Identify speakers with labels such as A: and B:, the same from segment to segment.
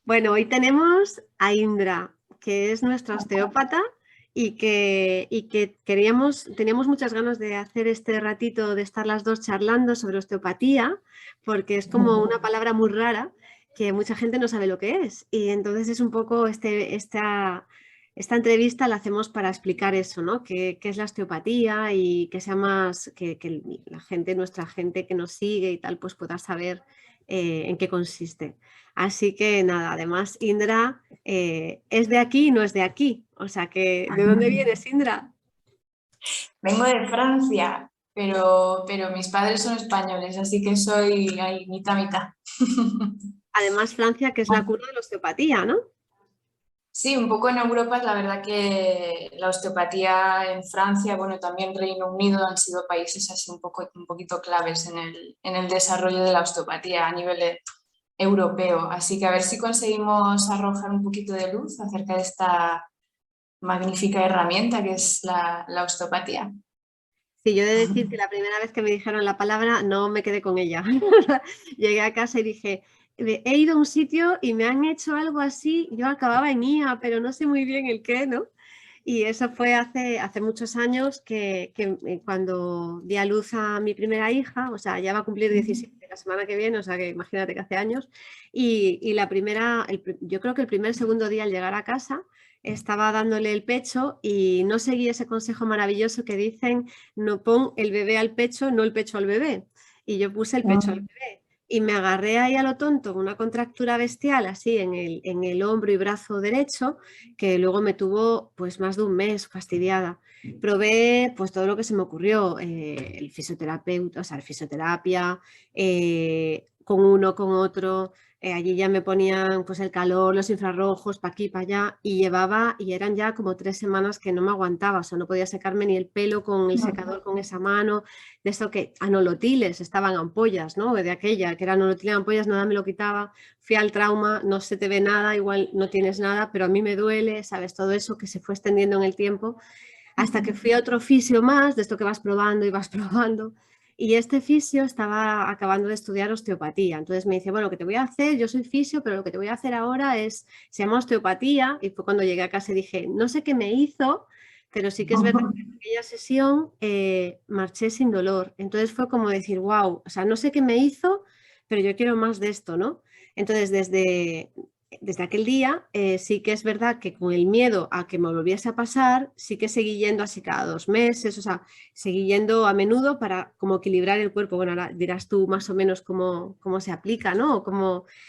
A: Bueno, hoy tenemos a Indra, que es nuestra osteópata y que teníamos muchas ganas de hacer este ratito de estar las dos charlando sobre osteopatía, porque es como una palabra muy rara que mucha gente no sabe lo que es. Y entonces es un poco esta entrevista la hacemos para explicar eso, ¿no? ¿Qué es la osteopatía y que sea más, que la gente, nuestra gente que nos sigue y tal, pues pueda saber en qué consiste. Así que nada, además Indra es de aquí y no es de aquí. O sea que, ¿de dónde vienes, Indra?
B: Vengo de Francia, pero mis padres son españoles, así que soy ahí, mitad, mitad.
A: Además, Francia, que es la cuna de la osteopatía, ¿no?
B: Sí, un poco en Europa es la verdad que la osteopatía en Francia, bueno, también Reino Unido han sido países así un poquito claves en el desarrollo de la osteopatía a nivel europeo. Así que a ver si conseguimos arrojar un poquito de luz acerca de esta magnífica herramienta que es la osteopatía.
A: Sí, yo he de decir que la primera vez que me dijeron la palabra no me quedé con ella. Llegué a casa y dije, he ido a un sitio y me han hecho algo así, yo acababa en IA, pero no sé muy bien el qué, ¿no? Y eso fue hace muchos años que cuando di a luz a mi primera hija, o sea, ya va a cumplir 17 la semana que viene, o sea que imagínate que hace años, y la primera, yo creo que el primer, segundo día al llegar a casa, estaba dándole el pecho y no seguí ese consejo maravilloso que dicen, no pon el bebé al pecho, no el pecho al bebé. Y yo puse el pecho al bebé. Y me agarré ahí a lo tonto, una contractura bestial así en el hombro y brazo derecho, que luego me tuvo pues más de un mes fastidiada. Probé pues todo lo que se me ocurrió, el fisioterapeuta, o sea, la fisioterapia, con uno, con otro, allí ya me ponían pues el calor, los infrarrojos, para aquí, para allá, y eran ya como 3 semanas que no me aguantaba, o sea, no podía secarme ni el pelo con el secador con esa mano, de eso que anolotiles, estaban ampollas, ¿no? De aquella, que era anolotiles, ampollas, nada me lo quitaba, fui al trauma, no se te ve nada, igual no tienes nada, pero a mí me duele, ¿sabes? Todo eso que se fue extendiendo en el tiempo, hasta que fui a otro fisio más, de esto que vas probando y vas probando, y este fisio estaba acabando de estudiar osteopatía. Entonces me dice, bueno, lo que te voy a hacer, yo soy fisio, pero lo que te voy a hacer ahora se llama osteopatía. Y fue cuando llegué a casa y dije, no sé qué me hizo, pero sí que es verdad que en aquella sesión marché sin dolor. Entonces fue como decir, wow, o sea, no sé qué me hizo, pero yo quiero más de esto, ¿no? Entonces desde aquel día sí que es verdad que con el miedo a que me volviese a pasar, sí que seguí yendo así cada 2 meses, o sea, seguí yendo a menudo para como equilibrar el cuerpo. Bueno, ahora dirás tú más o menos cómo se aplica, ¿no?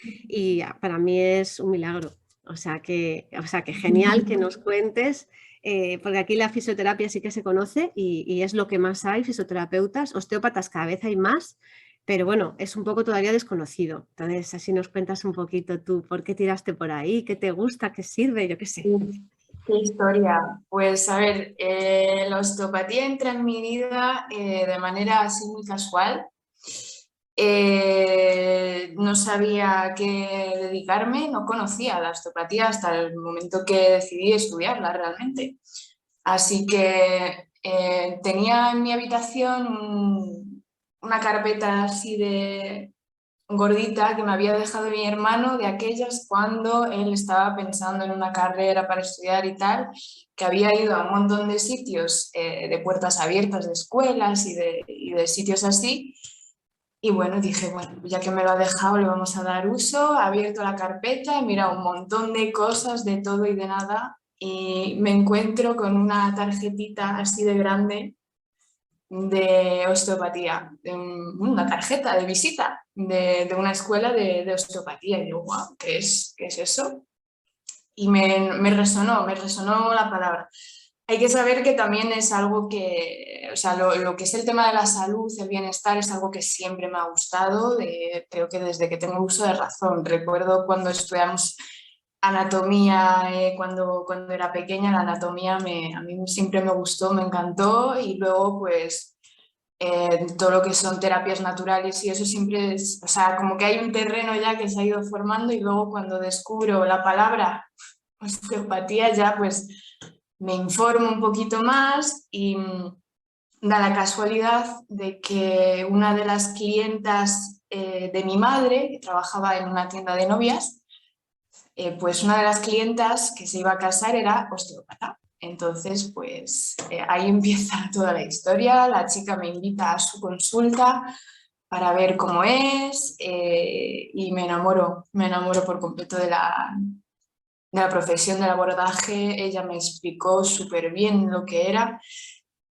A: Y para mí es un milagro. O sea que genial que nos cuentes, porque aquí la fisioterapia sí que se conoce y es lo que más hay, fisioterapeutas, osteópatas cada vez hay más, pero bueno, es un poco todavía desconocido. Entonces, así nos cuentas un poquito tú, ¿por qué tiraste por ahí? ¿Qué te gusta? ¿Qué sirve? Yo qué sé.
B: Uf, qué historia. Pues a ver, la osteopatía entra en mi vida de manera así muy casual. No sabía a qué dedicarme, no conocía la osteopatía hasta el momento que decidí estudiarla realmente. Así que tenía en mi habitación una carpeta así de gordita que me había dejado mi hermano de aquellas cuando él estaba pensando en una carrera para estudiar y tal, que había ido a un montón de sitios de puertas abiertas, de escuelas y de sitios así. Y bueno, dije, bueno, ya que me lo ha dejado, le vamos a dar uso. He abierto la carpeta, he mirado un montón de cosas, de todo y de nada, y me encuentro con una tarjetita así de grande de osteopatía, una tarjeta de visita de una escuela de osteopatía. Y yo, wow, qué es eso? Y me resonó la palabra. Hay que saber que también es algo que, o sea, lo que es el tema de la salud, el bienestar, es algo que siempre me ha gustado, creo que desde que tengo uso de razón. Recuerdo cuando estudiamos anatomía, cuando era pequeña, la anatomía a mí siempre me gustó, me encantó y luego pues todo lo que son terapias naturales y eso siempre es, o sea, como que hay un terreno ya que se ha ido formando y luego cuando descubro la palabra osteopatía ya pues me informo un poquito más y da la casualidad de que una de las clientas de mi madre, que trabajaba en una tienda de novias, pues una de las clientas que se iba a casar era osteópata. Entonces, pues ahí empieza toda la historia. La chica me invita a su consulta para ver cómo es y me enamoro por completo de la profesión del abordaje. Ella me explicó súper bien lo que era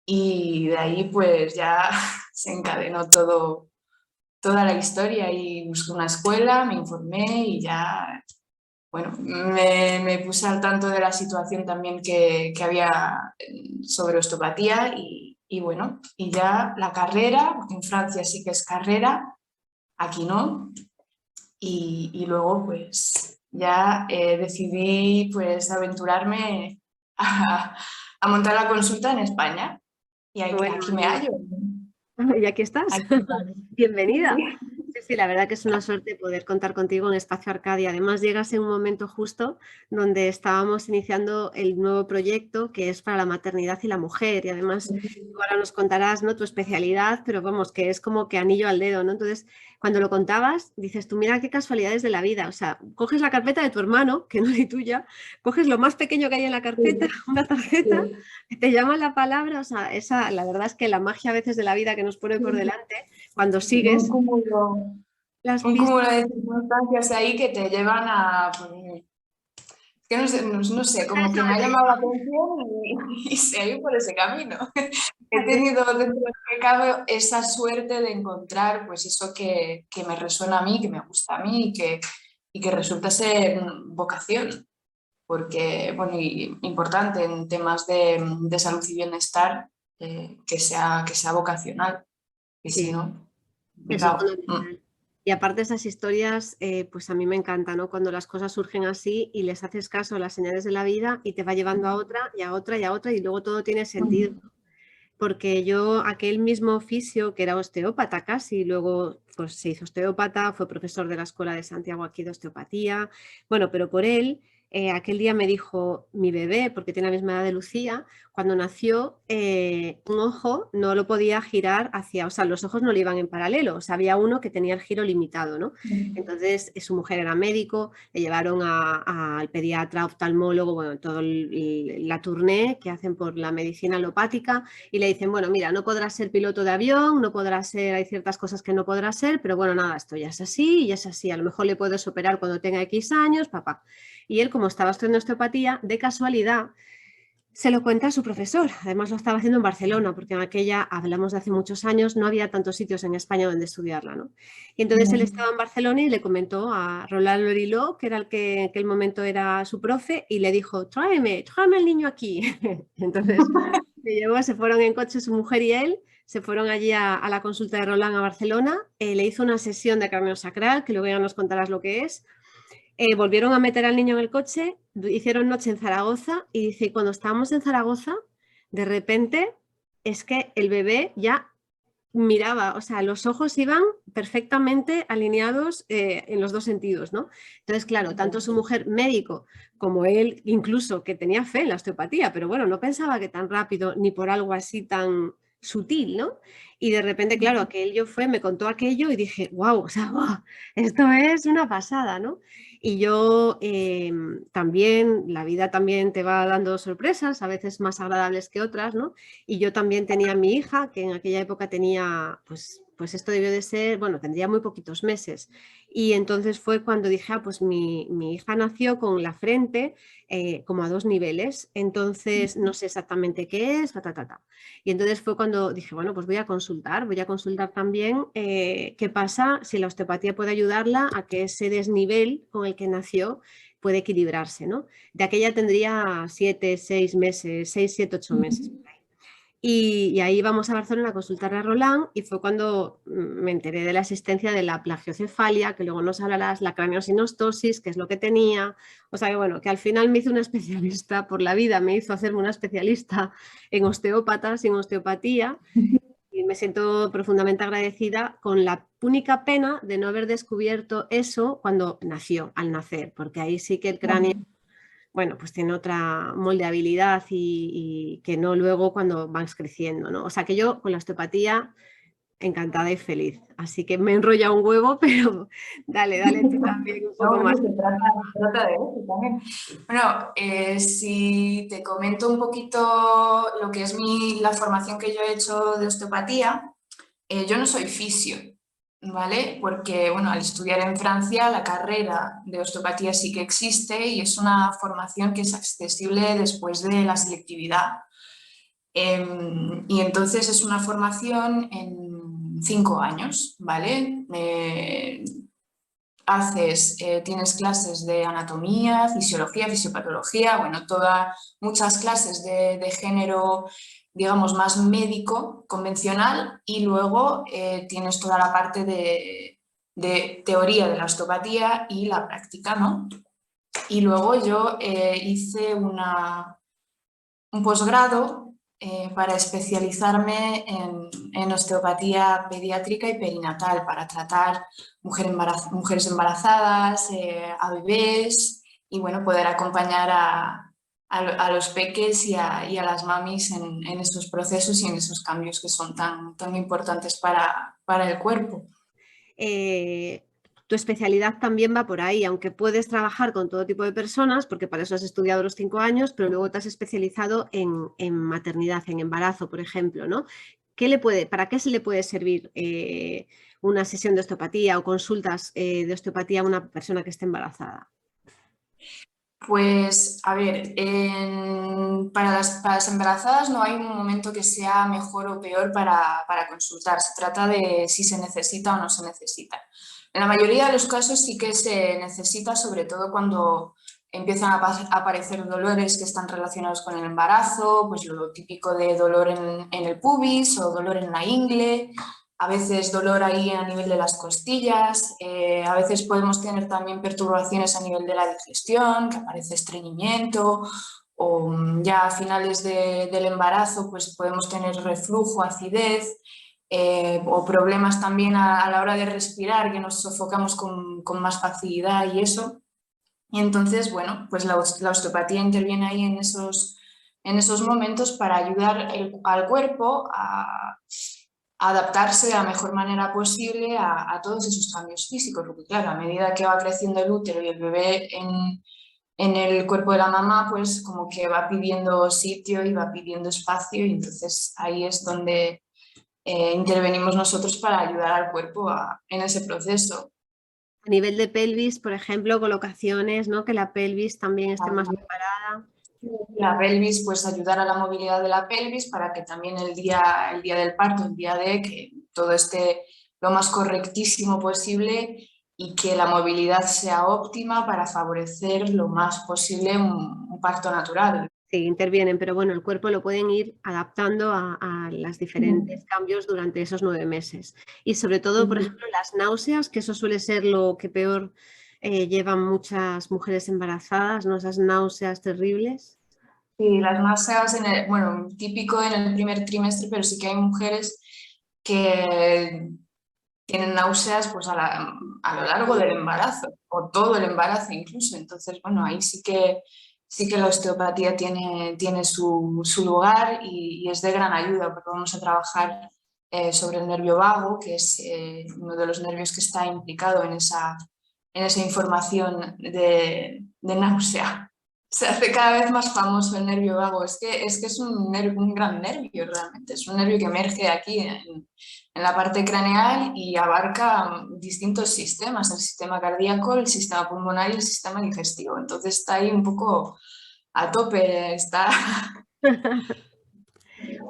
B: y de ahí pues ya se encadenó toda la historia y busqué una escuela, me informé y ya, bueno, me puse al tanto de la situación también que había sobre osteopatía y bueno, y ya la carrera, porque en Francia sí que es carrera, aquí no, y luego pues ya decidí pues aventurarme a montar la consulta en España y
A: Bueno,
B: aquí me hallo.
A: y aquí estás.
B: Aquí me hallo.
A: Bienvenida. Sí, sí, la verdad que es una suerte poder contar contigo en Espacio Arcadia. Además, llegas en un momento justo donde estábamos iniciando el nuevo proyecto que es para la maternidad y la mujer. Y además, tú ahora nos contarás, ¿no?, tu especialidad, pero vamos, que es como que anillo al dedo, ¿no? Entonces, cuando lo contabas, dices tú, mira qué casualidades de la vida. O sea, coges la carpeta de tu hermano, que no es tuya, coges lo más pequeño que hay en la carpeta,
B: Sí,
A: una tarjeta,
B: sí.
A: te llama la palabra. O sea, la verdad es que la magia a veces de la vida que nos pone por delante, cuando
B: Un
A: sigues
B: cúmulo,
A: las
B: un
A: pistas.
B: cúmulo de circunstancias ahí que te llevan a, pues, que no sé, no sé, como que me ha llamado la atención y seguí por ese camino. He tenido dentro de lo que cabe esa suerte de encontrar pues eso que me resuena a mí, que me gusta a mí y que resulta ser vocación, porque, bueno, y importante en temas de salud y bienestar, que sea vocacional, y si
A: Sí,
B: no,
A: eso es
B: complicado.
A: fundamental. Y aparte esas historias, pues a mí me encantan, ¿no? Cuando las cosas surgen así y les haces caso a las señales de la vida y te va llevando a otra y a otra y a otra y luego todo tiene sentido. Porque yo, aquel mismo oficio que era osteópata casi, luego pues se hizo osteópata, fue profesor de la Escuela de Santiago aquí de osteopatía, bueno, pero por él, aquel día me dijo mi bebé, porque tiene la misma edad de Lucía, cuando nació, un ojo no lo podía girar hacia, o sea, los ojos no le iban en paralelo, o sea, había uno que tenía el giro limitado, ¿no? Entonces, su mujer era médico, le llevaron al pediatra, oftalmólogo, bueno, todo la tournée que hacen por la medicina alopática y le dicen, bueno, mira, no podrás ser piloto de avión, no podrás ser, hay ciertas cosas que no podrás ser, pero bueno, nada, esto ya es así y es así, a lo mejor le puedes operar cuando tenga X años, papá. Y él, como estaba estudiando osteopatía, de casualidad, se lo cuenta a su profesor. Además lo estaba haciendo en Barcelona, porque en aquella, hablamos de hace muchos años, no había tantos sitios en España donde estudiarla, ¿no? Y entonces él estaba en Barcelona y le comentó a Roland Loriló, que era el que en aquel momento era su profe, y le dijo, tráeme al niño aquí. Entonces se llevó, se fueron en coche su mujer y él, se fueron allí a la consulta de Roland a Barcelona, le hizo una sesión de cráneo sacral, que luego ya nos contarás lo que es. Volvieron a meter al niño en el coche, hicieron noche en Zaragoza y dice, cuando estábamos en Zaragoza, de repente es que el bebé ya miraba, o sea, los ojos iban perfectamente alineados en los dos sentidos, ¿no? Entonces, claro, tanto su mujer médico como él, incluso que tenía fe en la osteopatía, pero bueno, no pensaba que tan rápido ni por algo así tan sutil, ¿no? Y de repente, claro, aquello fue, me contó aquello y dije, wow, o sea, wow, esto es una pasada, ¿no? Y yo también, la vida también te va dando sorpresas, a veces más agradables que otras, ¿no? Y yo también tenía a mi hija, que en aquella época tenía, pues esto debió de ser, bueno, tendría muy poquitos meses. Y entonces fue cuando dije, pues mi hija nació con la frente como a 2 niveles, entonces no sé exactamente qué es, ta, ta, ta, ta. Y entonces fue cuando dije, bueno, pues voy a consultar también qué pasa si la osteopatía puede ayudarla a que ese desnivel con el que nació puede equilibrarse, ¿no? De aquella tendría 7, 6 meses, 6, 7, 8 meses. Y ahí íbamos a Barcelona a consultar a Roland y fue cuando me enteré de la existencia de la plagiocefalia, que luego nos hablarás, la craneosinostosis, que es lo que tenía. O sea que bueno, que al final me hizo una especialista por la vida, me hizo hacerme una especialista en osteópatas y en osteopatía y me siento profundamente agradecida con la única pena de no haber descubierto eso cuando nació, al nacer, porque ahí sí que el cráneo bueno, pues tiene otra moldeabilidad y que no luego cuando vas creciendo, ¿no? O sea que yo con la osteopatía encantada y feliz. Así que me enrolla un huevo, pero dale tú también un
B: No,
A: poco más.
B: bueno, se trata de eso también. Bueno, si te comento un poquito lo que es la formación que yo he hecho de osteopatía, yo no soy fisio, ¿vale? Porque, bueno, al estudiar en Francia, la carrera de osteopatía sí que existe y es una formación que es accesible después de la selectividad. Y entonces es una formación en 5 años, ¿vale? Tienes clases de anatomía, fisiología, fisiopatología, bueno, muchas clases de género, digamos, más médico, convencional, y luego tienes toda la parte de teoría de la osteopatía y la práctica, ¿no? Y luego yo hice un posgrado para especializarme en osteopatía pediátrica y perinatal, para tratar mujeres embarazadas, a bebés y bueno, poder acompañar a los peques y a las mamis en esos procesos y en esos cambios que son tan importantes para el cuerpo.
A: Tu especialidad también va por ahí, aunque puedes trabajar con todo tipo de personas, porque para eso has estudiado los 5 años, pero luego te has especializado en maternidad, en embarazo, por ejemplo, ¿no? ¿Para qué se le puede servir una sesión de osteopatía o consultas de osteopatía a una persona que esté embarazada?
B: Pues, a ver, para las embarazadas no hay un momento que sea mejor o peor para consultar. Se trata de si se necesita o no se necesita. En la mayoría de los casos sí que se necesita, sobre todo cuando empiezan a aparecer dolores que están relacionados con el embarazo, pues lo típico de dolor en el pubis o dolor en la ingle, a veces dolor ahí a nivel de las costillas, a veces podemos tener también perturbaciones a nivel de la digestión, que aparece estreñimiento, o ya a finales del embarazo pues podemos tener reflujo, acidez, o problemas también a la hora de respirar, que nos sofocamos con más facilidad y eso. Y entonces, bueno, pues la osteopatía interviene ahí en esos momentos para ayudar al cuerpo a adaptarse de la mejor manera posible a todos esos cambios físicos, porque claro, a medida que va creciendo el útero y el bebé en el cuerpo de la mamá, pues como que va pidiendo sitio y va pidiendo espacio, y entonces ahí es donde intervenimos nosotros para ayudar al cuerpo en ese proceso.
A: A nivel de pelvis, por ejemplo, colocaciones, ¿no? Que la pelvis también esté más preparada.
B: La pelvis, pues ayudar a la movilidad de la pelvis para que también el día del parto, el día de que todo esté lo más correctísimo posible y que la movilidad sea óptima para favorecer lo más posible un parto natural.
A: Sí, intervienen, pero bueno, el cuerpo lo pueden ir adaptando a los diferentes cambios durante esos 9 meses. Y sobre todo, por ejemplo, las náuseas, que eso suele ser lo que peor llevan muchas mujeres embarazadas, ¿no? Esas náuseas terribles.
B: Sí, las náuseas, bueno, típico en el primer trimestre, pero sí que hay mujeres que tienen náuseas pues a lo largo del embarazo o todo el embarazo incluso. Entonces, bueno, ahí sí que la osteopatía tiene su lugar y es de gran ayuda, porque vamos a trabajar sobre el nervio vago, que es uno de los nervios que está implicado en esa información de náusea. Se hace cada vez más famoso el nervio vago. Es que es un gran nervio realmente. Es un nervio que emerge aquí en la parte craneal y abarca distintos sistemas, el sistema cardíaco, el sistema pulmonar y el sistema digestivo. Entonces está ahí un poco a tope.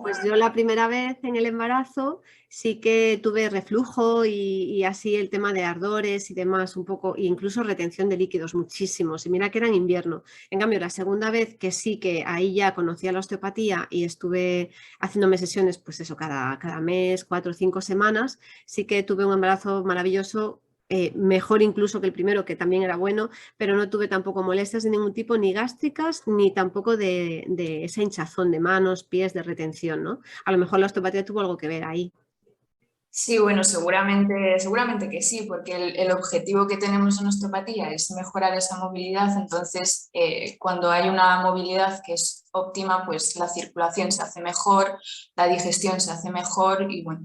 A: Pues yo la primera vez en el embarazo sí que tuve reflujo y así el tema de ardores y demás, un poco, e incluso retención de líquidos, muchísimos. Y mira que era en invierno. En cambio, la segunda vez que sí que ahí ya conocía la osteopatía y estuve haciéndome sesiones, pues eso, cada mes, 4 o 5 semanas, sí que tuve un embarazo maravilloso. Mejor incluso que el primero, que también era bueno, pero no tuve tampoco molestias de ningún tipo, ni gástricas, ni tampoco de esa hinchazón de manos, pies, de retención, ¿no? A lo mejor la osteopatía tuvo algo que ver ahí.
B: Sí, bueno, seguramente que sí, porque el objetivo que tenemos en osteopatía es mejorar esa movilidad. Entonces, cuando hay una movilidad que es óptima, pues la circulación se hace mejor, la digestión se hace mejor y bueno,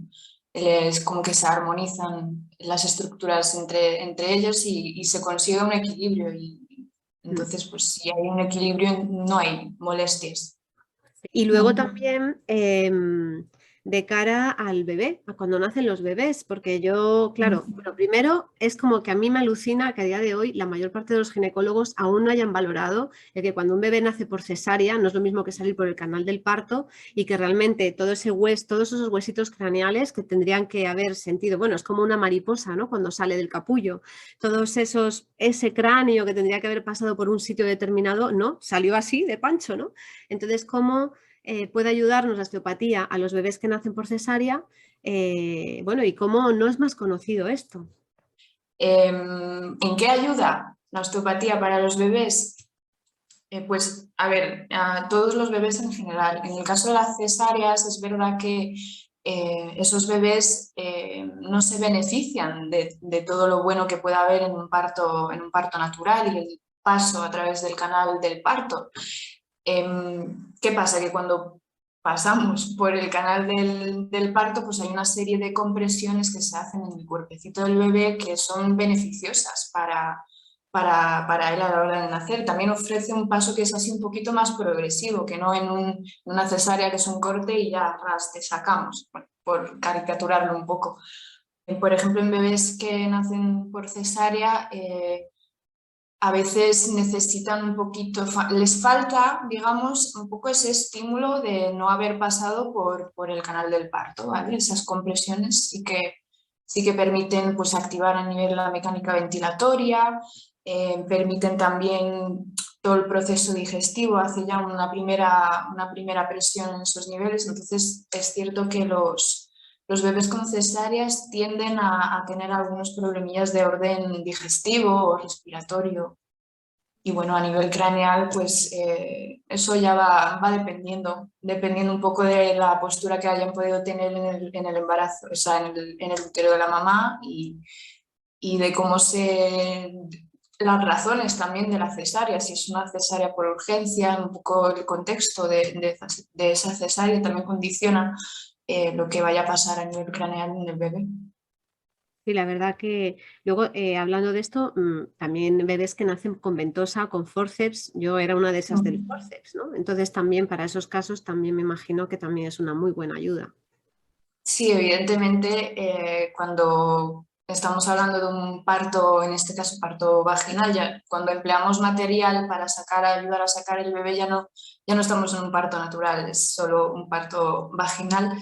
B: es como que se armonizan las estructuras entre ellos y se consigue un equilibrio. Y entonces, pues si hay un equilibrio, no hay molestias.
A: Y luego también de cara al bebé, a cuando nacen los bebés, porque yo, claro, bueno, primero es como que a mí me alucina que a día de hoy la mayor parte de los ginecólogos aún no hayan valorado el que cuando un bebé nace por cesárea no es lo mismo que salir por el canal del parto y que realmente todo ese todos esos huesitos craneales que tendrían que haber sentido, bueno, es como una mariposa, ¿no? Cuando sale del capullo, ese cráneo que tendría que haber pasado por un sitio determinado, no, salió así de pancho, ¿no? Entonces, ¿cómo puede ayudarnos la osteopatía a los bebés que nacen por cesárea? Bueno, y cómo no es más conocido esto.
B: ¿En qué ayuda la osteopatía para los bebés? Pues, a ver, a todos los bebés en general. En el caso de las cesáreas, es verdad que esos bebés no se benefician de todo lo bueno que pueda haber en un parto natural y el paso a través del canal del parto. ¿Qué pasa? Que cuando pasamos por el canal del parto, pues hay una serie de compresiones que se hacen en el cuerpecito del bebé que son beneficiosas para él a la hora de nacer. También ofrece un paso que es así un poquito más progresivo, que no en una cesárea que es un corte y ya te sacamos, bueno, por caricaturarlo un poco. Por ejemplo, en bebés que nacen por cesárea, a veces necesitan un poquito, les falta, digamos, un poco ese estímulo de no haber pasado por el canal del parto, ¿vale? Esas compresiones sí que permiten pues, activar a nivel la mecánica ventilatoria, permiten también todo el proceso digestivo, hace ya una primera presión en esos niveles, entonces es cierto que los bebés con cesáreas tienden a tener algunos problemillas de orden digestivo o respiratorio. Y bueno, a nivel craneal, pues eso ya va dependiendo un poco de la postura que hayan podido tener en el embarazo, o sea, en el útero de la mamá y de cómo las razones también de la cesárea, si es una cesárea por urgencia, un poco el contexto de esa cesárea también condiciona lo que vaya a pasar a nivel craneal en el bebé.
A: Sí, la verdad que luego, hablando de esto, también bebés que nacen con ventosa o con forceps, yo era una de esas del forceps, ¿no? Entonces también para esos casos también me imagino que también es una muy buena ayuda.
B: Sí, evidentemente, cuando estamos hablando de un parto, en este caso parto vaginal, ya cuando empleamos material para ayudar a sacar el bebé, ya no estamos en un parto natural, es solo un parto vaginal,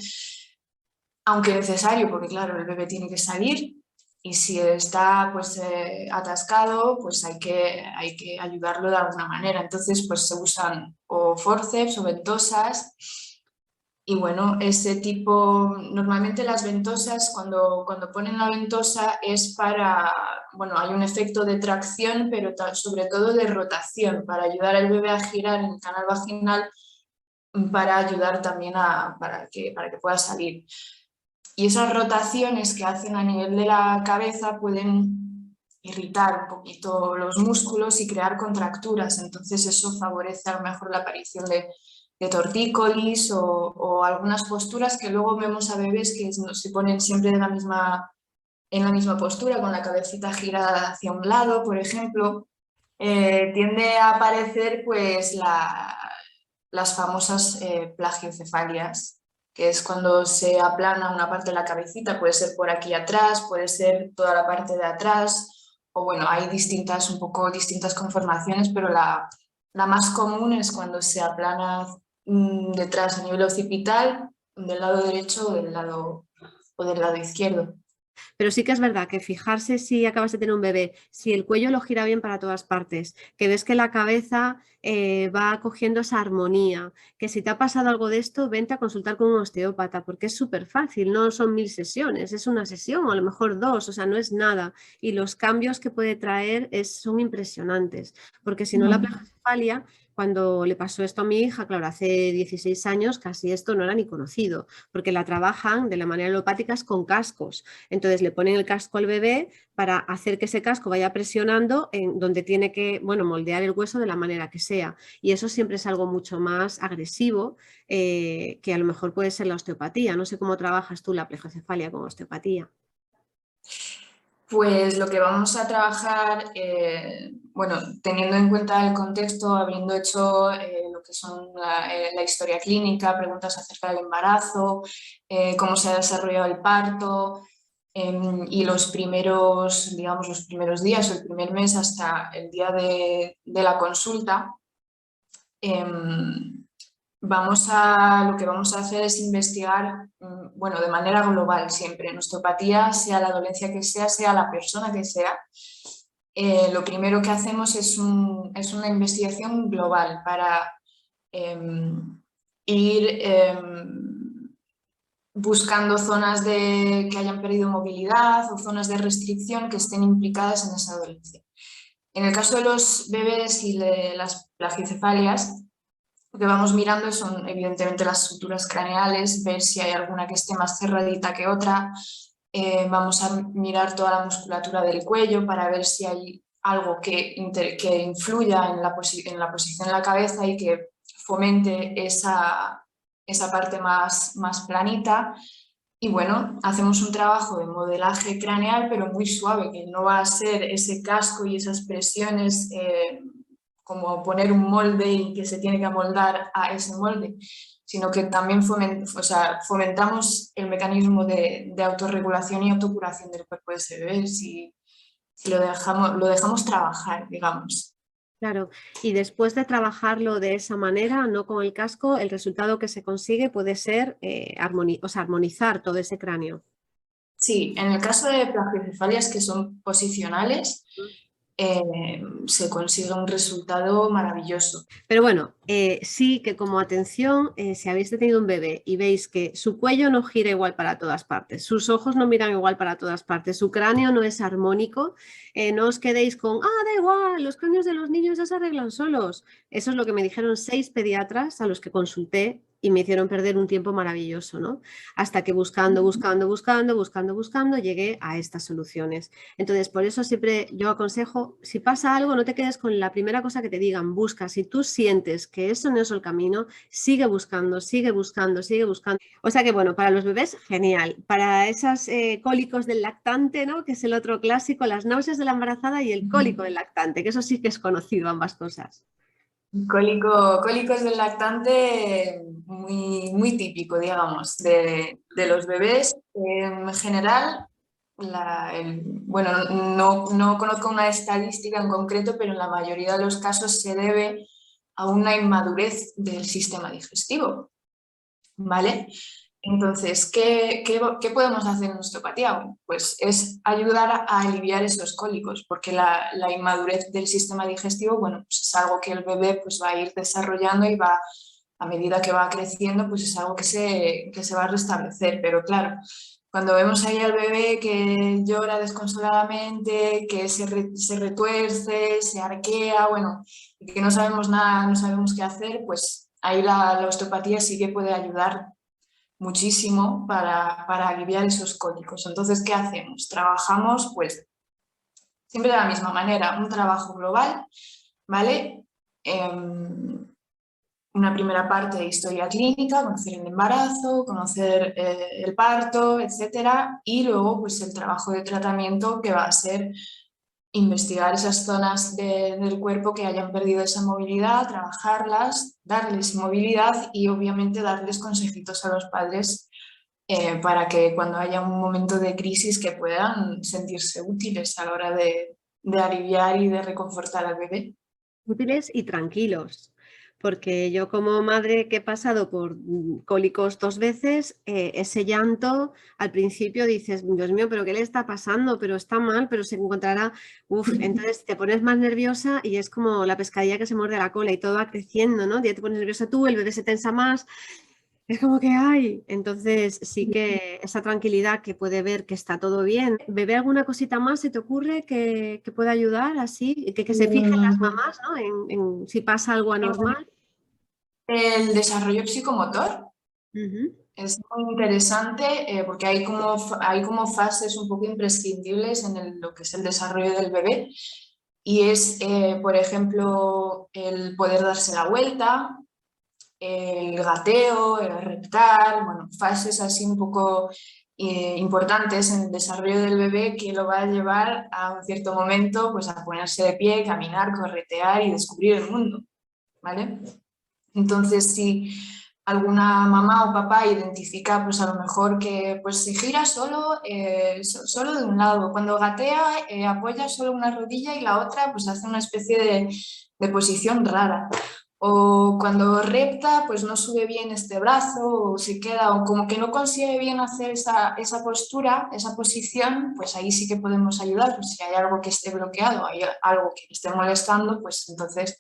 B: aunque necesario, porque claro, el bebé tiene que salir y si está pues atascado, pues hay que ayudarlo de alguna manera. Entonces, pues se usan o forceps o ventosas. Y bueno, ese tipo, normalmente las ventosas, cuando ponen la ventosa es para, bueno, hay un efecto de tracción, pero sobre todo de rotación, para ayudar al bebé a girar en el canal vaginal, para ayudar también para que pueda salir. Y esas rotaciones que hacen a nivel de la cabeza pueden irritar un poquito los músculos y crear contracturas, entonces eso favorece a lo mejor la aparición de tortícolis o algunas posturas que luego vemos a bebés que se ponen siempre en la misma postura, con la cabecita girada hacia un lado, por ejemplo, tiende a aparecer pues las famosas plagiocefalias, que es cuando se aplana una parte de la cabecita, puede ser por aquí atrás, puede ser toda la parte de atrás, o bueno, hay un poco distintas conformaciones, pero la más común es cuando se aplana detrás a nivel occipital, del lado derecho o del lado izquierdo.
A: Pero sí que es verdad que fijarse si acabas de tener un bebé, si el cuello lo gira bien para todas partes, que ves que la cabeza va cogiendo esa armonía, que si te ha pasado algo de esto, vente a consultar con un osteópata, porque es súper fácil, no son 1000 sesiones, es una sesión o a lo mejor dos, o sea, no es nada. Y los cambios que puede traer son impresionantes, porque si no la plagiecefalia, cuando le pasó esto a mi hija, claro, hace 16 años casi esto no era ni conocido, porque la trabajan de la manera alopática con cascos. Entonces le ponen el casco al bebé para hacer que ese casco vaya presionando en donde tiene que, bueno, moldear el hueso de la manera que sea. Y eso siempre es algo mucho más agresivo que a lo mejor puede ser la osteopatía. No sé cómo trabajas tú la plagiecefalia con osteopatía.
B: Pues lo que vamos a trabajar, bueno, teniendo en cuenta el contexto, habiendo hecho lo que son la historia clínica, preguntas acerca del embarazo, cómo se ha desarrollado el parto y los primeros, digamos, los primeros días o el primer mes hasta el día de la consulta, lo que vamos a hacer es investigar, bueno, de manera global siempre, en osteopatía, sea la dolencia que sea la persona que sea. Lo primero que hacemos es una investigación global para ir buscando zonas que hayan perdido movilidad o zonas de restricción que estén implicadas en esa dolencia. En el caso de los bebés y de las plagiocefalias, lo que vamos mirando son evidentemente las suturas craneales, ver si hay alguna que esté más cerradita que otra. Vamos a mirar toda la musculatura del cuello para ver si hay algo que influya en la posición de la cabeza y que fomente esa parte más planita. Y bueno, hacemos un trabajo de modelaje craneal, pero muy suave, que no va a ser ese casco y esas presiones como poner un molde y que se tiene que amoldar a ese molde, sino que también fomentamos el mecanismo de autorregulación y autocuración del cuerpo de ese bebé si lo dejamos trabajar, digamos.
A: Claro, y después de trabajarlo de esa manera, no con el casco, el resultado que se consigue puede ser armonizar todo ese cráneo.
B: Sí, en el caso de plagiocefalias que son posicionales, se consigue un resultado maravilloso.
A: Pero bueno, sí que como atención, si habéis tenido un bebé y veis que su cuello no gira igual para todas partes, sus ojos no miran igual para todas partes, su cráneo no es armónico, no os quedéis con, da igual, los cráneos de los niños ya se arreglan solos. Eso es lo que me dijeron 6 pediatras a los que consulté y me hicieron perder un tiempo maravilloso, ¿no? Hasta que buscando, llegué a estas soluciones. Entonces, por eso siempre yo aconsejo, si pasa algo, no te quedes con la primera cosa que te digan, busca. Si tú sientes que eso no es el camino, sigue buscando, sigue buscando, sigue buscando. O sea que, bueno, para los bebés, genial. Para esos cólicos del lactante, ¿no? Que es el otro clásico, las náuseas de la embarazada y el cólico del lactante, que eso sí que es conocido, ambas cosas.
B: Cólicos del lactante muy típico, digamos, de los bebés. En general, bueno, no conozco una estadística en concreto, pero en la mayoría de los casos se debe a una inmadurez del sistema digestivo, ¿vale? Entonces, ¿qué podemos hacer en osteopatía? Bueno, pues es ayudar a aliviar esos cólicos, porque la inmadurez del sistema digestivo, bueno, pues es algo que el bebé pues, va a ir desarrollando y va, a medida que va creciendo, pues es algo que se va a restablecer. Pero claro, cuando vemos ahí al bebé que llora desconsoladamente, que se retuerce, se arquea, bueno, y que no sabemos nada, no sabemos qué hacer, pues ahí la osteopatía sí que puede ayudar muchísimo para aliviar esos cólicos. Entonces, ¿qué hacemos? Trabajamos pues siempre de la misma manera, un trabajo global, ¿vale? Una primera parte de historia clínica, conocer el embarazo, conocer el parto, etcétera, y luego pues el trabajo de tratamiento que va a ser investigar esas zonas del cuerpo que hayan perdido esa movilidad, trabajarlas, darles movilidad y obviamente darles consejitos a los padres para que cuando haya un momento de crisis que puedan sentirse útiles a la hora de aliviar y de reconfortar al bebé.
A: Útiles y tranquilos. Porque yo como madre que he pasado por cólicos 2 veces, ese llanto al principio dices, Dios mío, pero ¿qué le está pasando? Pero está mal, pero se encontrará, entonces te pones más nerviosa y es como la pescadilla que se muerde la cola y todo va creciendo, ¿no? Ya te pones nerviosa tú, el bebé se tensa más Es como que hay. Entonces sí que esa tranquilidad que puede ver que está todo bien. ¿Bebé alguna cosita más se te ocurre que pueda ayudar así? Que se fijen las
B: Mm,
A: mamás, ¿no? En si pasa algo anormal.
B: El desarrollo psicomotor
A: Ujú,
B: es muy interesante porque hay como fases un poco imprescindibles en lo que es el desarrollo del bebé y es, por ejemplo, el poder darse la vuelta, el gateo, el reptar, bueno, fases así un poco importantes en el desarrollo del bebé que lo va a llevar a un cierto momento pues a ponerse de pie, caminar, corretear y descubrir el mundo, ¿vale? Entonces, si alguna mamá o papá identifica, pues a lo mejor que pues, se gira solo, solo de un lado. Cuando gatea, apoya solo una rodilla y la otra pues hace una especie de posición rara. O cuando repta, pues no sube bien este brazo o se queda, o como que no consigue bien hacer esa postura, esa posición, pues ahí sí que podemos ayudar. Pues si hay algo que esté bloqueado, hay algo que le esté molestando, pues entonces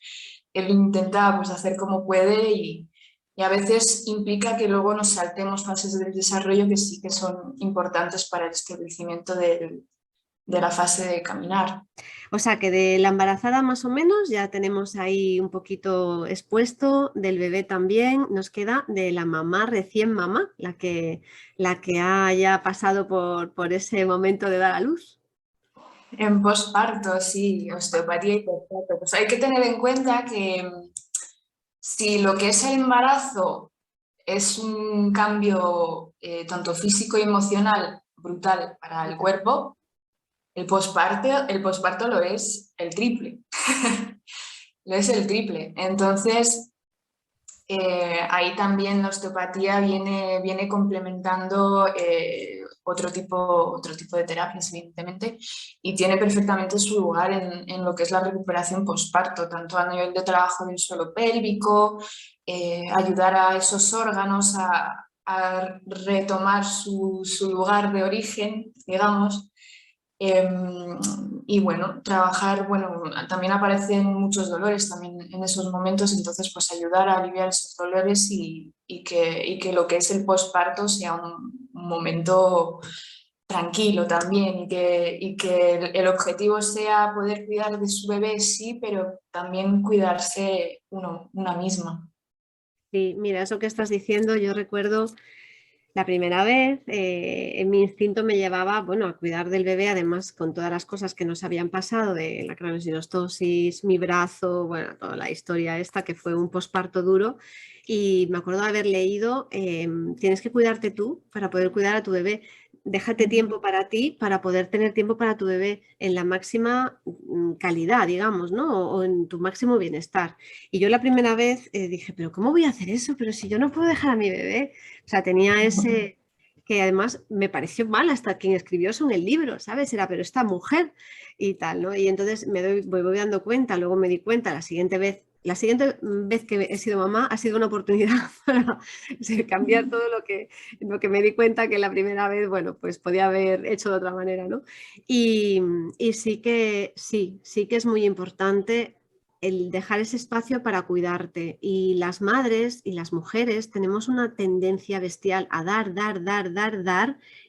B: él intenta pues, hacer como puede y a veces implica que luego nos saltemos fases del desarrollo que sí que son importantes para el establecimiento de la fase de caminar.
A: O sea que de la embarazada más o menos ya tenemos ahí un poquito expuesto, del bebé también, nos queda de la mamá recién mamá, la que haya pasado por ese momento de dar a luz.
B: En posparto, sí, osteopatía y posparto. Pues hay que tener en cuenta que si lo que es el embarazo es un cambio tanto físico y emocional brutal para el cuerpo, el posparto lo es el triple. Lo es el triple. Entonces, ahí también la osteopatía viene complementando otro tipo de terapias, evidentemente, y tiene perfectamente su lugar en lo que es la recuperación postparto, tanto a nivel de trabajo del suelo pélvico, ayudar a esos órganos a retomar su lugar de origen, digamos. Y bueno, trabajar, bueno, también aparecen muchos dolores también en esos momentos, entonces pues ayudar a aliviar esos dolores y que lo que es el posparto sea un momento tranquilo también y que el objetivo sea poder cuidar de su bebé, sí, pero también cuidarse una misma.
A: Sí, mira, eso que estás diciendo, yo recuerdo la primera vez, mi instinto me llevaba, bueno, a cuidar del bebé, además con todas las cosas que nos habían pasado, de la craniosynostosis, mi brazo, bueno, toda la historia esta, que fue un posparto duro. Y me acuerdo de haber leído, tienes que cuidarte tú para poder cuidar a tu bebé. Déjate tiempo para ti para poder tener tiempo para tu bebé en la máxima calidad, digamos, ¿no? O en tu máximo bienestar. Y yo la primera vez dije, pero ¿cómo voy a hacer eso? Pero si yo no puedo dejar a mi bebé. O sea, tenía ese que además me pareció mal hasta quien escribió eso en el libro, ¿sabes? Era, pero esta mujer y tal, ¿no? Y entonces voy dando cuenta, luego me di cuenta la siguiente vez que he sido mamá ha sido una oportunidad para cambiar todo lo que me di cuenta que la primera vez, bueno, pues podía haber hecho de otra manera, ¿no? Y, y sí que es muy importante el dejar ese espacio para cuidarte. Y las madres y las mujeres tenemos una tendencia bestial a dar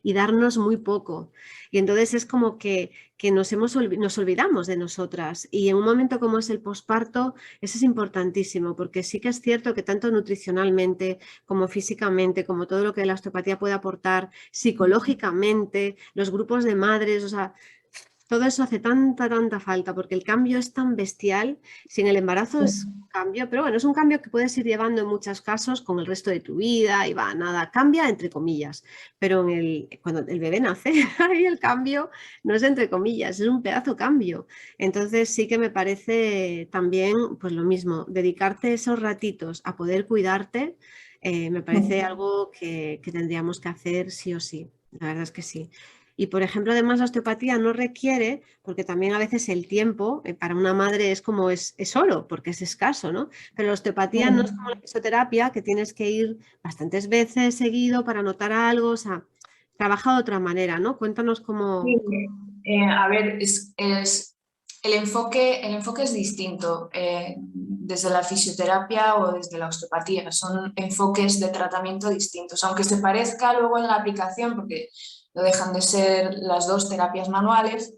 A: y darnos muy poco. Y entonces es como que nos olvidamos de nosotras. Y en un momento como es el posparto, eso es importantísimo, porque sí que es cierto que tanto nutricionalmente como físicamente, como todo lo que la osteopatía puede aportar, psicológicamente, los grupos de madres, o sea, todo eso hace tanta falta porque el cambio es tan bestial. Si en el embarazo es cambio, pero bueno, es un cambio que puedes ir llevando en muchos casos con el resto de tu vida y va, nada, cambia entre comillas. Pero cuando el bebé nace, ahí el cambio no es entre comillas, es un pedazo cambio. Entonces sí que me parece también, pues lo mismo, dedicarte esos ratitos a poder cuidarte, me parece algo que tendríamos que hacer sí o sí. La verdad es que sí. Y, por ejemplo, además la osteopatía no requiere, porque también a veces el tiempo para una madre es como es oro, porque es escaso, ¿no? Pero la osteopatía no es como la fisioterapia, que tienes que ir bastantes veces seguido para notar algo, o sea, trabaja de otra manera, ¿no? Cuéntanos
B: Sí,
A: cómo...
B: a ver, el enfoque es distinto. desde la fisioterapia o desde la osteopatía. Son enfoques de tratamiento distintos, aunque se parezca luego en la aplicación, porque no dejan de ser las dos terapias manuales,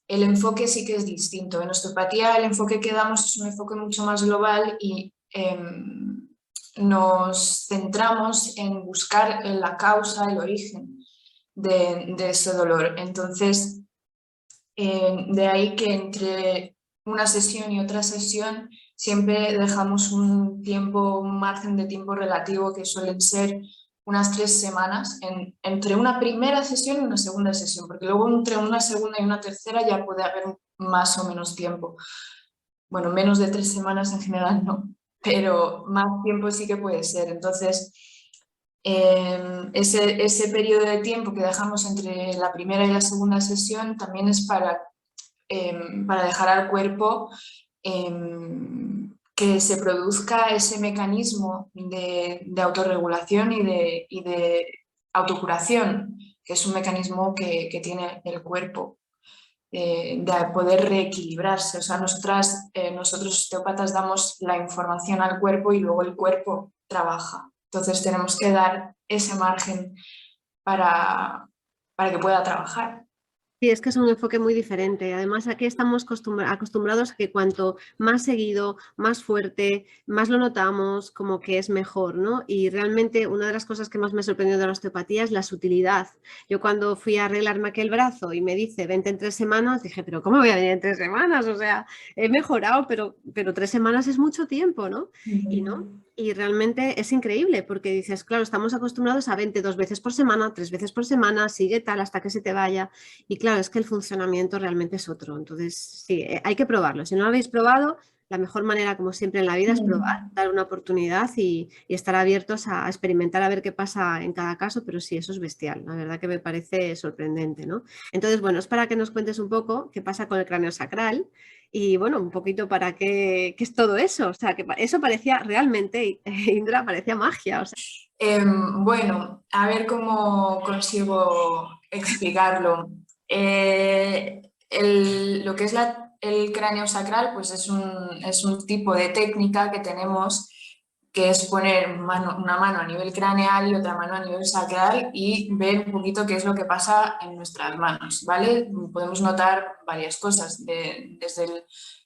B: el enfoque sí que es distinto. En osteopatía el enfoque que damos es un enfoque mucho más global y nos centramos en buscar la causa, el origen de ese dolor. Entonces, de ahí que entre una sesión y otra sesión siempre dejamos un tiempo, un margen de tiempo relativo que suelen ser unas 3 semanas entre una primera sesión y una segunda sesión, porque luego entre una segunda y una tercera ya puede haber más o menos tiempo. Bueno, menos de 3 semanas en general no, pero más tiempo sí que puede ser. Entonces, ese periodo de tiempo que dejamos entre la primera y la segunda sesión también es para dejar al cuerpo que se produzca ese mecanismo de autorregulación y de autocuración, que es un mecanismo que tiene el cuerpo, de poder reequilibrarse. O sea, nosotros osteópatas damos la información al cuerpo y luego el cuerpo trabaja. Entonces tenemos que dar ese margen para que pueda trabajar.
A: Sí, es que es un enfoque muy diferente. Además, aquí estamos acostumbrados a que cuanto más seguido, más fuerte, más lo notamos, como que es mejor, ¿no? Y realmente una de las cosas que más me sorprendió de la osteopatía es la sutilidad. Yo cuando fui a arreglarme aquel brazo y me dice, vente en 3 semanas, dije, pero ¿cómo voy a venir en 3 semanas? O sea, he mejorado, pero 3 semanas es mucho tiempo, ¿no? Y no. Y realmente es increíble porque dices, claro, estamos acostumbrados a 22 veces por semana, 3 veces por semana, sigue tal hasta que se te vaya. Y claro, es que el funcionamiento realmente es otro. Entonces, sí, hay que probarlo. Si no lo habéis probado, la mejor manera, como siempre en la vida, es probar, dar una oportunidad y estar abiertos a experimentar a ver qué pasa en cada caso, pero sí, eso es bestial. La verdad que me parece sorprendente, ¿no? Entonces, bueno, es para que nos cuentes un poco qué pasa con el cráneo sacral y, bueno, un poquito para qué es todo eso. O sea, que eso parecía realmente, Indra, parecía magia. O sea.
B: Bueno, a ver cómo consigo explicarlo. Lo que es el cráneo sacral, pues es un tipo de técnica que tenemos, que es poner una mano a nivel craneal y otra mano a nivel sacral y ver un poquito qué es lo que pasa en nuestras manos, ¿vale? Podemos notar varias cosas, desde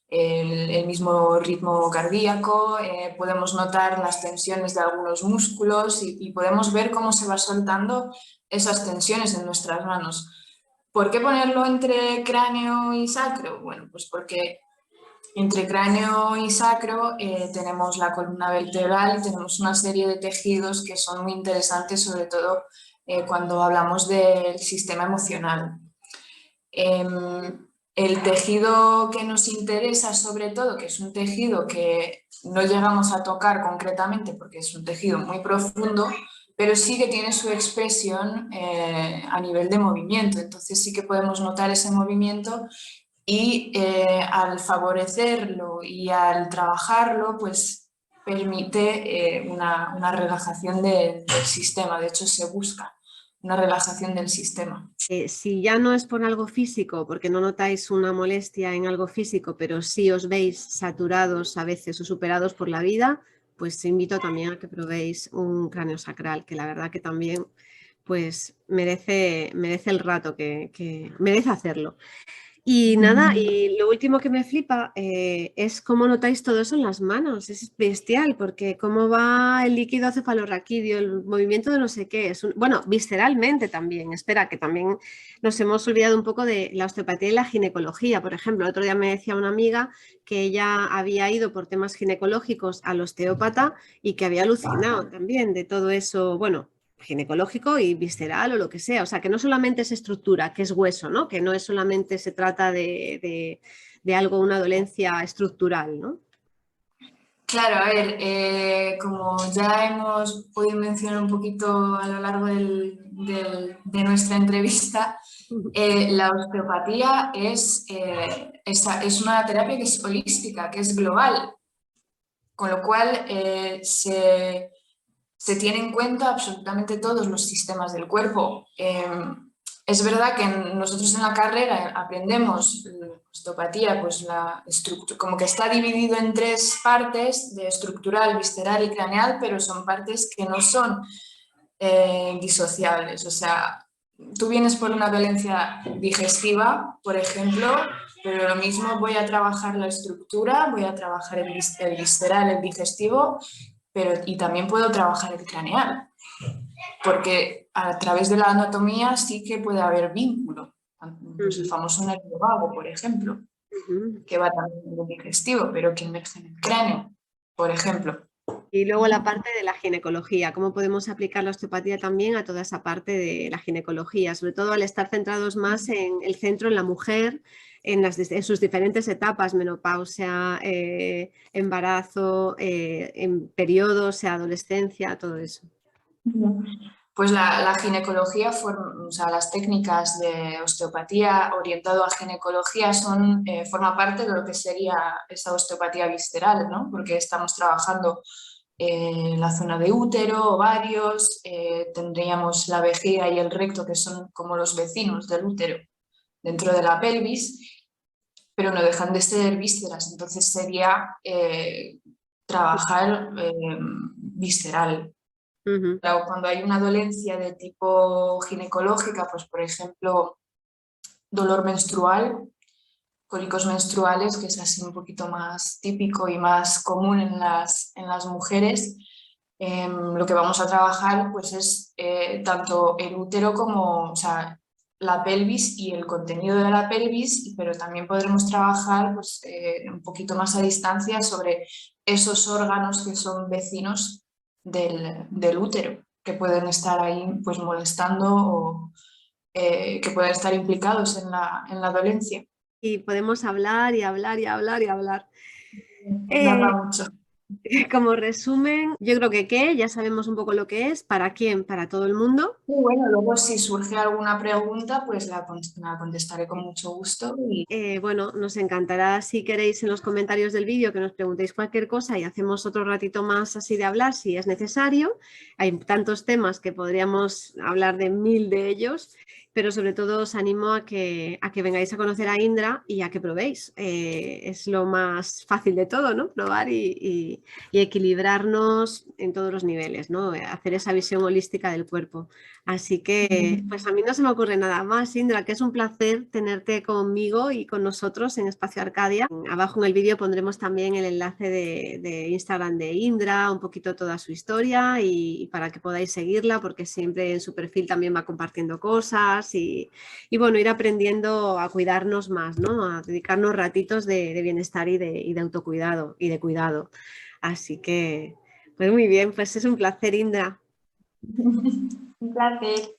B: el mismo ritmo cardíaco, podemos notar las tensiones de algunos músculos y podemos ver cómo se va soltando esas tensiones en nuestras manos. ¿Por qué ponerlo entre cráneo y sacro? Bueno, pues porque entre cráneo y sacro tenemos la columna vertebral y tenemos una serie de tejidos que son muy interesantes, sobre todo cuando hablamos del sistema emocional. El tejido que nos interesa sobre todo, que es un tejido que no llegamos a tocar concretamente porque es un tejido muy profundo, pero sí que tiene su expresión a nivel de movimiento. Entonces sí que podemos notar ese movimiento y al favorecerlo y al trabajarlo, pues permite una relajación del sistema. De hecho, se busca una relajación del sistema.
A: Si ya no es por algo físico, porque no notáis una molestia en algo físico, pero sí os veis saturados a veces o superados por la vida, pues os invito también a que probéis un cráneo sacral, que la verdad que también pues merece el rato que merece hacerlo. Y nada, y lo último que me flipa es cómo notáis todo eso en las manos. Es bestial, porque cómo va el líquido cefalorraquídeo, el movimiento de no sé qué. Bueno, visceralmente también. Espera, que también nos hemos olvidado un poco de la osteopatía y la ginecología. Por ejemplo, el otro día me decía una amiga que ella había ido por temas ginecológicos al osteópata y que había alucinado también de todo eso. Bueno, ginecológico y visceral o lo que sea. O sea, que no solamente es estructura, que es hueso, ¿no? Que no es solamente se trata de algo, una dolencia estructural, ¿no?
B: Claro, a ver, como ya hemos podido mencionar un poquito a lo largo de nuestra entrevista, la osteopatía es una terapia que es holística, que es global, con lo cual se tiene en cuenta absolutamente todos los sistemas del cuerpo. es verdad que nosotros en la carrera aprendemos osteopatía, pues la estructura, como que está dividido en tres partes, de estructural, visceral y craneal, pero son partes que no son disociables. O sea, tú vienes por una dolencia digestiva, por ejemplo, pero lo mismo voy a trabajar la estructura, voy a trabajar el visceral, el digestivo, pero, y también puedo trabajar el craneal, porque a través de la anatomía sí que puede haber vínculo. Pues el famoso nervio vago, por ejemplo, que va también en el digestivo, pero que emerge en el cráneo, por ejemplo.
A: Y luego la parte de la ginecología, cómo podemos aplicar la osteopatía también a toda esa parte de la ginecología, sobre todo al estar centrados más en el centro, en la mujer, en sus diferentes etapas, menopausia, embarazo, en periodos, sea adolescencia, todo eso.
B: Pues la ginecología, o sea, las técnicas de osteopatía orientado a ginecología forma parte de lo que sería esa osteopatía visceral, ¿no? Porque estamos trabajando la zona de útero, ovarios, tendríamos la vejiga y el recto, que son como los vecinos del útero dentro de la pelvis, pero no dejan de ser vísceras, entonces sería trabajar visceral. Claro, cuando hay una dolencia de tipo ginecológica, pues por ejemplo, dolor menstrual, cólicos menstruales, que es así un poquito más típico y más común en las mujeres, lo que vamos a trabajar pues es tanto el útero como, o sea, la pelvis y el contenido de la pelvis, pero también podremos trabajar pues, un poquito más a distancia sobre esos órganos que son vecinos del útero, que pueden estar ahí pues molestando o que pueden estar implicados en la dolencia.
A: Y podemos hablar y hablar y hablar y hablar.
B: Da para mucho.
A: Como resumen, yo creo que ya sabemos un poco lo que es, para quién, para todo el mundo.
B: Y bueno, luego si surge alguna pregunta, pues la contestaré con mucho gusto.
A: Bueno, nos encantará si queréis en los comentarios del vídeo que nos preguntéis cualquier cosa y hacemos otro ratito más así de hablar si es necesario. Hay tantos temas que podríamos hablar de 1000 de ellos, pero sobre todo os animo a que vengáis a conocer a Indra y a que probéis. Es lo más fácil de todo, ¿no? Probar y equilibrarnos en todos los niveles, ¿no? Hacer esa visión holística del cuerpo. Así que, pues a mí no se me ocurre nada más, Indra, que es un placer tenerte conmigo y con nosotros en Espacio Arcadia. Abajo en el vídeo pondremos también el enlace de Instagram de Indra, un poquito toda su historia y para que podáis seguirla, porque siempre en su perfil también va compartiendo cosas y bueno, ir aprendiendo a cuidarnos más, ¿no? A dedicarnos ratitos de bienestar y de autocuidado y de cuidado. Así que, pues muy bien, pues es un placer, Indra.
B: Un placer.